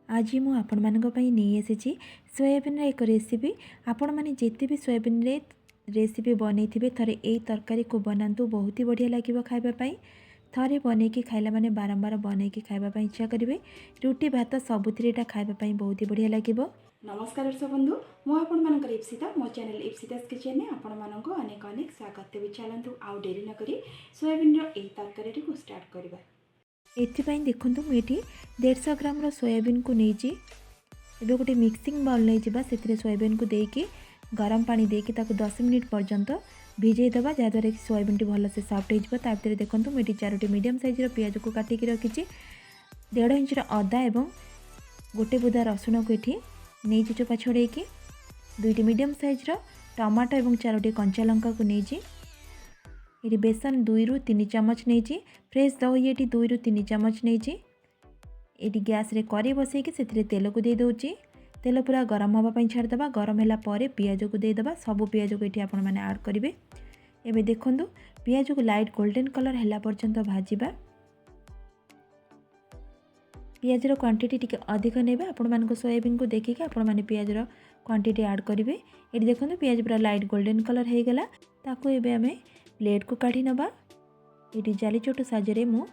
आज मु आपण मानक पई नहीं आसी सोयाबीन एक रेसिपी। आपण माने जेते भी सोयाबीन रे रेसिपी बनै थिबे थरे एई तरकारी को बनातु, बहुत ही बढ़िया लागिवो खाइबा पई। थरे बनै कि खाइला माने बारंबार बनै कि खाइबा पई इच्छा करिवे। रुटी भात सबुथिरेटा खाइबा पई बहुत ही बढ़िया लागिवो। नमस्कार दर्शक बंधु, मु आपण मानकर इप्सिता, मो चैनल इप्सिता स्किचन में आपण मानक अनेक अनेक स्वागत। तेबे चलंतु आउ डेरी न करी सोयाबीन रो एई तरकारी को स्टार्ट करबा। एथिपाई देखंतु मु एठी 150 ग्राम रो सोयाबीन को नेजी। एबे गोटे मिक्सिंग बाउल नै जिबा, सेथिरे सोयाबीन को देकी गरम पानी देकी ताको 10 मिनिट पर्यंत भिजै दबा, जहाँद्वारा कि सोयाबीन टी भल से सॉफ्ट हो जिबा। ता भितर देखंतु मु एठी 4टी मीडियम साइज रो प्याज को काटिकी रखिछि। 1.5 इंच रो अदा एवं गोटे बुदा रसुण को एठी नेजी चोपा छोड़ेकी। 2टी मीडियम साइज रो टमाटो एवं 4टी कंचा लंका को नेजी। ये बेसन 2 रु 3 चमच नहीं। फ्रेश दही ये 2 रु 3 चमच नहीं। ये गैस रे करी बसई कि से तेल को दे दउची। तेल पूरा गरम होगा छाड़देवा। गरम है पर पियाज को देदेबा। सब पियाज को ये आपण मैंने ऐड करेंगे। एबे देखंतु पियाज को लाइट गोल्डन कलर है पर्यंत भाजिबा। पियाज रो क्वांटिटी टिके अधिक नेबे। आपण मानको सोयाबीन को देखिके आपण माने पियाज रो क्वांटिटी ऐड करेंगे। ये देखंतु पियाज पूरा लाइट गोल्डन कलर हो गला। ताको एबे हमें प्लेट को काढ़ी नबा। ये जाली चोट साजरे मु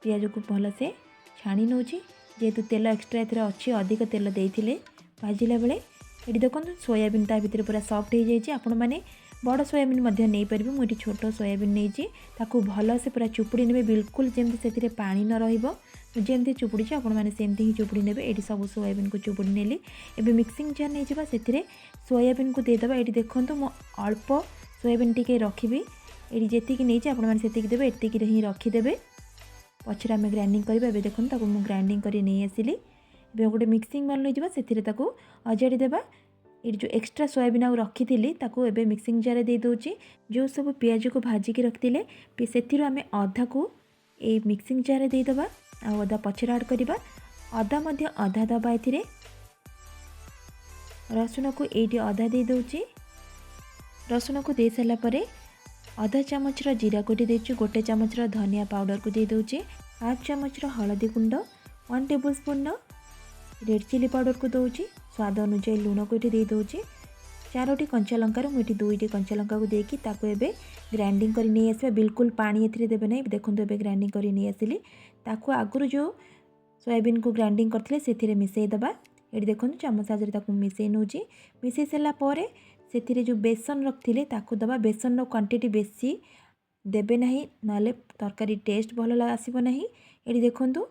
पियाज को भल से छाणी नौची, जेहेतु तेल एक्सट्रा एथरे अच्छी अधिक तेल देइथिले भाजिला बेले। ये देखो सोयाबीन ता भितर पूरा सॉफ्ट हो जाइए। आपण मैंने बड़ सोयाबीन मध्य नहीं पारे। मुझे छोट सोयाबीन नहीं ताकू भल से पूरा चुपुड़ी ने बिल्कुल जमी से पानी न रही जमी चुपुड़ी आपण मैंने सेमती ही चुपुड़ी ने। ये सब सोयाबीन को चुपुड़ी नेली। एबे मिक्सिंग जार नहीं जावा, से सोयाबीन को देदेबा। ये देखो मो अल्प सोयाबीन टी रखी। ये जी नहीं आप देवे, एतिक ही रखीदे। पचर आम ग्राइंडिंग करवा। देखो ताको मु ग्राइंडिंग कर नहीं आसिली। गोटे मिक्सिंग बाउल नहीं जावा, से अजाड़ी देबा। ये जो एक्स्ट्रा सोयाबीन आउ रखी थी ताको एबे मिक्सिंग जार दे दूची। जो सब पियाज को भाजिकी रखिले से आम अधा को ये मिक्सिंग जार देदेबा। अदा पचर ऐड करवा। अदा मध्य अधा दबा। ए रसुण को ये अधा दे दूची। रसुण को दे सारा पर आधा चामच जीरा को देचु। गोटे चामच धनिया पाउडर को दे दूची। हाफ चामच हलदी गुंड, 1 tablespoon red chilli powder को दूची। स्वाद अनुसार लुण को ये दे दूची। 4टी कंचा लंकार मुझे 2टी कंचा लंका को देकी ताको एबे ग्राइंडिंग कर नहीं आसबा। बिल्कुल पानी एथिरे देबे नहीं। देखो एबे ग्राइंडिंग कर नहीं आसिली। ताको आगुरु जो सोयाबीन को ग्राइंडिंग करथिले सेथिरे मिसई दबा। ये देखो चामच साजरे ताको मिसई नउची। मिसई सारा पर से जो बेसन रखिले ताको दबा। बेसन क्वांटिटी बेसी देबे नहीं, नाले तरकारी टेस्ट भल आसीबो नहीं। ये देखंतु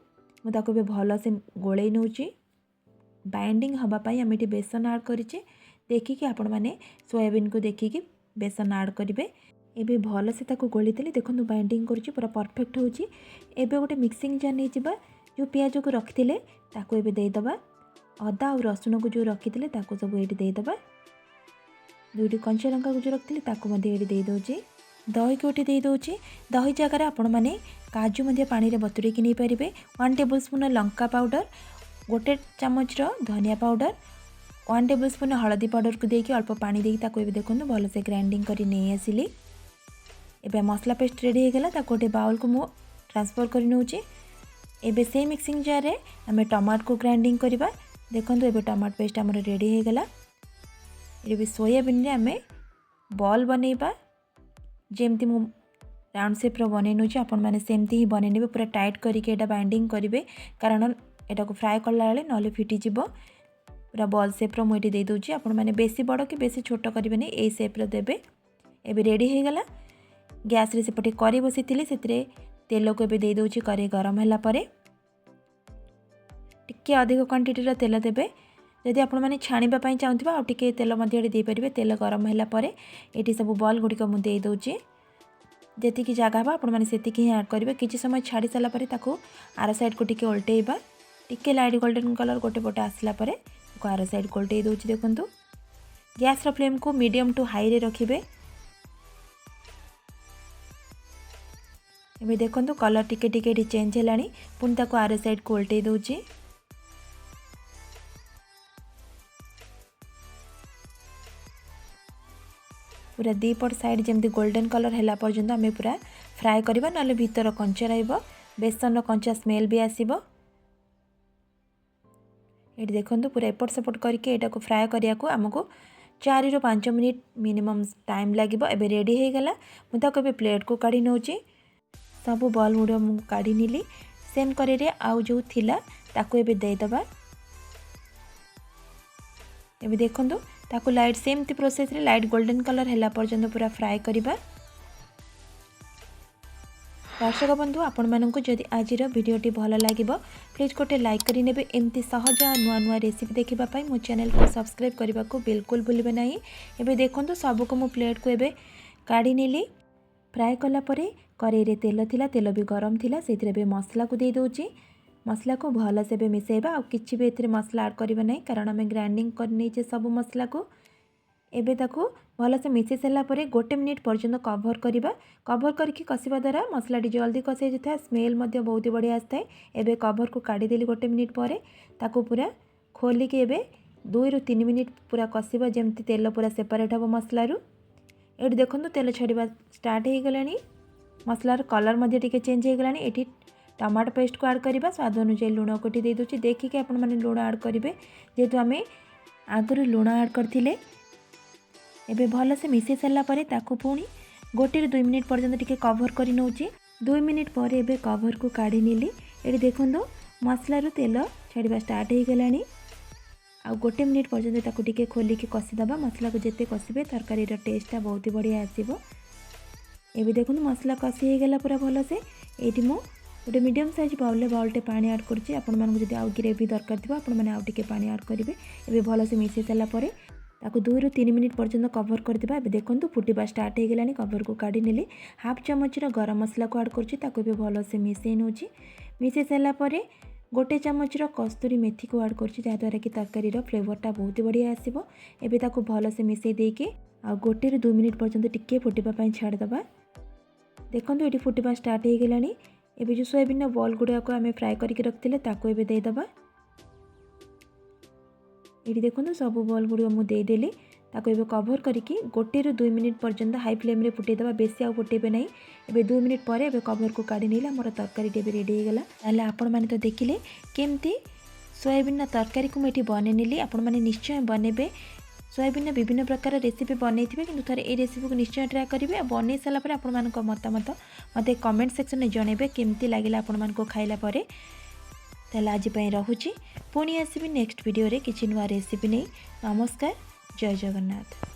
मु ताको बे भल से गोळेई नउची। बाइंडिंग हबा पई हम एटी बेसन ऐड करिचे। देखिए आपण माने सोयाबीन को देखिए बेसन ऐड करेंगे। एबे भल से ताको गोली देले। देखंतु बाइंडिंग करुची, पूरा परफेक्ट होची। एबे गोटे मिक्सिंग जार नहीं जिबा। जो पियाज को रखिले ताको एबे दे दबा। अदा और रसुण को जो रखिले ताको सब एटी दे दबा। 2टी कंचा लंका को जो रखिले ताको मध्य एटी दे दोची। दही को एटी दे दोची। दही जगह आपण माने काजू मध्य पानी रे बतुरे कि नहीं पारिबे। 1 टेबल स्पून लंका पाउडर, गोटे चामच धनिया पाउडर, 1 टेबल स्पून हलदी पाउडर को देकी अल्प पानी देकी ताको एबे देखो भल से ग्राइंडिंग कर नहीं आसिली। एबे मसला पेस्ट रेडी हो गला। ताको गोटे बाउल को मु ट्रांसफर कर नउची। एबे से मिक्सिंग जार रे हमें टमाटर को ग्राइंडिंग करबा। देखंतु एबे टमाटर पेस्ट हमर रेडी हो गला। ये सोयाबीन रे आमे बॉल बनैबा। जेमती मु राउंड शेप रो बनै नउची, आपण माने सेमती ही बनै नेबे। पूरा टाइट करिके एटा बाइंडिंग करिवे, कारण एटा को फ्राई करला बेले नले फिटी जिवो। पूरा बॉल शेप रो मुझे दे दूची। आपण माने बेसी बड़ कि बेसी छोट करिवे नै, ए शेप रो देबे। एबे रेडी हो गला। गैस रे सेपटे करी बसिथिले, सेतरे तेल को एबे दे दूची। करी गरम होला परे टिके अधिक क्वांटिटी रो तेल देबे। जदि आपण माने छाणीबा पई चाहुथिबा आ टिके तेल मध्य दे परिबे। तेल गरम होला परे एटी सब बॉल गुडी को मु दे दूची। जेति की जगह बा आपण माने सेति की ऐड करिवे। किछि समय छाड़ी साला परे ताको आर साइड को टिके उल्टेइबा। टिके लाइट गोल्डन कलर गोटे पटे आसला परे ताको आर साइड को उल्टेइ दोची। देखंतु गैस रो फ्लेम को मीडियम टू हाई रे रखिबे। एबे देखंतु कलर टिके टिके चेंज हेलानी। पुन ताको आर साइड को उल्टेइ दोची। पूरा दीपट साइड जमी गोल्डन कलर है पर्यंत आम पूरा फ्राए करवा, ना भीतर कंचा रहिबो। बेसन कंचा स्मेल भी आसीबो। ये देखो पूरा एपट सेपट करके यहाँ को फ्राए करिया को आमको 4 ରୁ 5 मिनिट मिनिमम टाइम लगे। एबे रेडी हो गला मुझे प्लेट को काढ़ी नौ सब बॉल गुड़ा मुझे काढ़ी नीली सेम करे आउ जो थिला ताको एबे देदबा। एबे देखंतु ताको लाइट सेमती प्रोसेस रे लाइट गोल्डन कलर हैला पर्यंत पूरा फ्राए करिबा। दर्शक बंधु आपण मानकु जदि आजिर वीडियोटी भल लागिबो प्लीज गोटे लाइक करि नेबे। एमती सहज नुआ नुआ रेसिपी देखिबा पाई मो चैनल को सब्सक्राइब करबा को बिल्कुल भूलिबे नाही। एबे देखंतु सब को मो प्लेट को एबे काढ़ी नेली। फ्राए कला परे कड़ाई रे तेल थिला, तेल भी गरम थिला, सेतिरे बे मसला को दे दोची। मसला को भल से बे मिसेबा आ किछि बे एथिरे मसला ऐड करबा नाही कारण हमें ग्राइंडिंग कर नै छे सब मसला को। एबे ताको भल से मिसे सला परे 1 मिनिट पर्यंत कवर करबा। कवर करके कसिबा द्वारा मसलाटी जल्दी कसे जथा, स्मेल मध्ये बहुत बढ़िया आस्ताए। एबे कवर को काढ़ी देली 1 मिनिट परे ताको पूरा खोली के एबे 2 ରୁ 3 मिनिट पूरा कसिबा जेमती तेल पूरा सेपरेट हबो मसला रु। एठी देखंतु तेल छाड़ीबा स्टार्ट हे गलानी, मसलार कलर मध्ये टिके चेंज हे गलानी। एठी टमाटो पेस्ट को ऐड करबा, स्वाद अनुसार लूण कोटी दे दोची। देखिके आपण माने लूण ऐड करिवे जेतु आमे आगरु लूण ऐड करथिले। एबे भल से मिसे सला परे ताको पुणी 1 ରୁ 2 मिनिट पर्यंत टिके कवर करि नउची। 2 मिनिट पर एबे कवर को काढ़ी नीली। एठी देखंतु मसला रु तेल छाड़ीबा स्टार्ट हे गलानी। आ 1 मिनिट पर्यंत ताको टिके खोली के कसी दबा। मसला को जेते कसिबे तरकारी रा टेस्टटा बहुत ही बढ़िया आसीबो। एबे देखंतु मसला कसी हे गला पूरा भल से। एठी मो गोटे मीडियम साइज बाउलटे पानी ऐड करछि। आपण मानकु जदि आउ ग्रेवी दरकार थिबा आपण माने आउ टिके पानी ऐड करिवे। एबे भल से मिसे सला परे ताको 2 ରୁ 3 मिनिट पर्यंत कवर कर देबा। एबे देखंतु फुटिबा स्टार्ट हे गलानी। कवर को काढ़ी नेली। हाफ चम्मच रो गरम मसला को ऐड करछि, ताको भी भल से मिसे नउछि। मिसे सला परे 1 चम्मच रो कस्तूरी मेथी को ऐड करछि, जा द्वारा कि तरकारी रो फ्लेवरटा बहुत बढ़िया आसीबो। एबे ताको भल से मिसे देके आ 1 ରୁ 2 मिनिट पर्यंत टिके फुटिबा पई छाड़ दबा। देखंतु एटी फुटिबा स्टार्ट हे गलानी। एबे जो सोयाबीन बॉल गुड़ा को आमे फ्राए करके रखथिले ताको एबे दे दबा। एटी देखंतु सब बॉल गुड़ा मु दे देली। ताको एबे कवर करके 1 ରୁ 2 मिनिट पर्यंत हाई फ्लेम रे फुटे दबा। बेसी आ फुटेबे नाही। एबे 2 मिनिट परे एबे कवर को काढ़ी नेला। हमर तरकारी टेबे रेडी हे गला। ताले आपण माने तो देखिले केमती सोयाबीन तरकारी को मेठी बने नेली। आपण माने निश्चय बनेबे। सोयाबीन विभिन्न प्रकार रेसिपी बनै थिबे, किंतु थरे ए रेसिपी को निश्चय ट्राई करिवे। आ बनै सला परे आपण मानको मतामत मते कमेंट सेक्शन में जणेबे केमती लागिला आपण मानको खाइला परे। ताले आज पई रहुची, पुणी आसीबी नेक्स्ट वीडियो रे किछि नुवा रेसिपी नै। नमस्कार, जय जगन्नाथ।